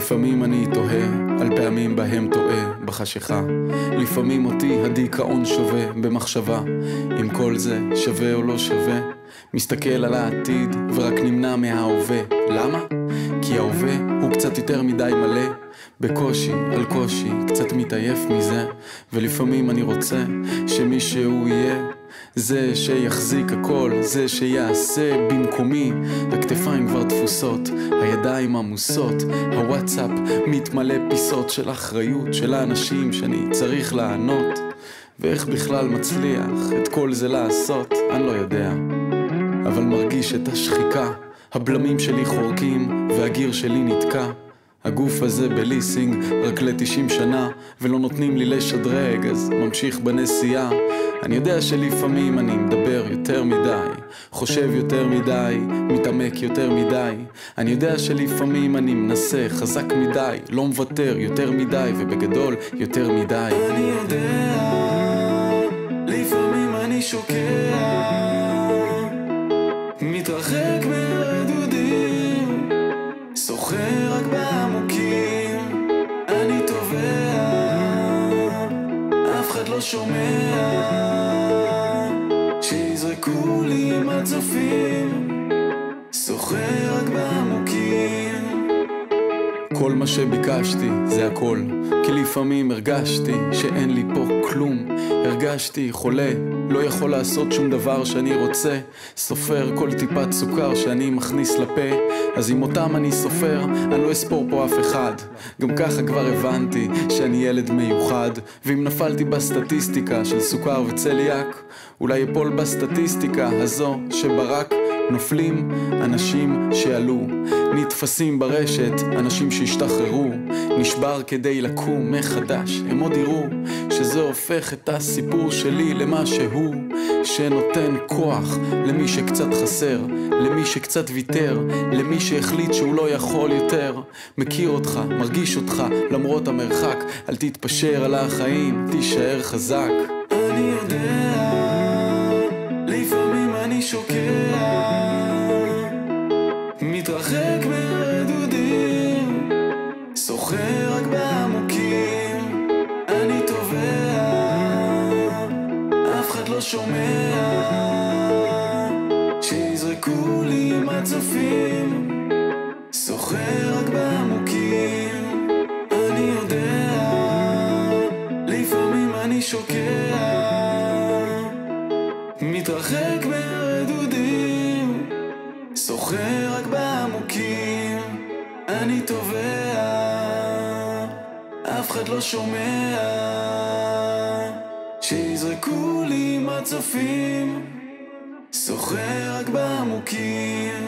לפעמים אני תוהה על פעמים בהם טועה בחשיכה. לפעמים אותי הדיכאון שווה במחשבה אם כל זה שווה או לא שווה. מסתכל על העתיד ורק נמנע מההווה. למה? כי ההווה הוא קצת יותר מדי מלא, בקושי על קושי קצת מתעייף מזה. ולפעמים אני רוצה שמישהו יהיה זה שיחזיק הכל, זה שיעשה במקומי. הכתפיים כבר דפוסות, הידיים עמוסות, הוואטסאפ מתמלא פיסות של אחריות של האנשים שאני צריך לענות. ואיך בכלל מצליח את כל זה לעשות, אני לא יודע, אבל מרגיש את השחיקה. הבלמים שלי חורקים והגיר שלי נתקע. הגוף הזה בליסינג רק ל-90 שנה, ולא נותנים לי לשדרג, אז ממשיך בנסיעה. אני יודע שלפעמים אני מדבר יותר מדי, חושב יותר מדי, מתעמק יותר מדי. אני יודע שלפעמים אני מנסה חזק מדי, לא מוותר יותר מדי, ובגדול יותר מדי. אני יודע, לפעמים אני שוקע, מתרחק מהרדודים, סוחר רק בעמוקים. אני תובע, אף אחד לא שומע, שיזרקו לי מצופים, סוחר רק בעמוקים. כל מה שביקשתי זה הכל, כי לפעמים הרגשתי שאין לי פה כלום. הרגשתי חולה, לא יכול לעשות שום דבר שאני רוצה. סופר כל טיפת סוכר שאני מכניס לפה, אז עם אותם אני סופר, אני לא אספור פה אף אחד. גם ככה כבר הבנתי שאני ילד מיוחד, ואם נפלתי בסטטיסטיקה של סוכר וצליאק, אולי אפול בסטטיסטיקה הזו שברק. נופלים אנשים שעלו, נתפסים ברשת אנשים שהשתחררו, נשבר כדי לקום מחדש. הם עוד יראו שזה הופך את הסיפור שלי למשהו שנותן כוח למי שקצת חסר, למי שקצת ויתר, למי שהחליט שהוא לא יכול יותר. מכיר אותך, מרגיש אותך למרות המרחק, אל תתפשר על החיים, תישאר חזק. אני יודע, לפעמים אני שוקע, מתרחק מהרדודים, סוחר רק בעמוקים. אני תובע, אף אחד לא שומע, שיזרקו לי מצופים, סוחר רק בעמוקים. אני יודע, לפעמים אני שוקע, מתרחק מהרדודים, סוחר רק בעמוקים. אני תובע, אף אחד לא שומע, שיזרקו לי מצופים, סוחר רק בעמוקים.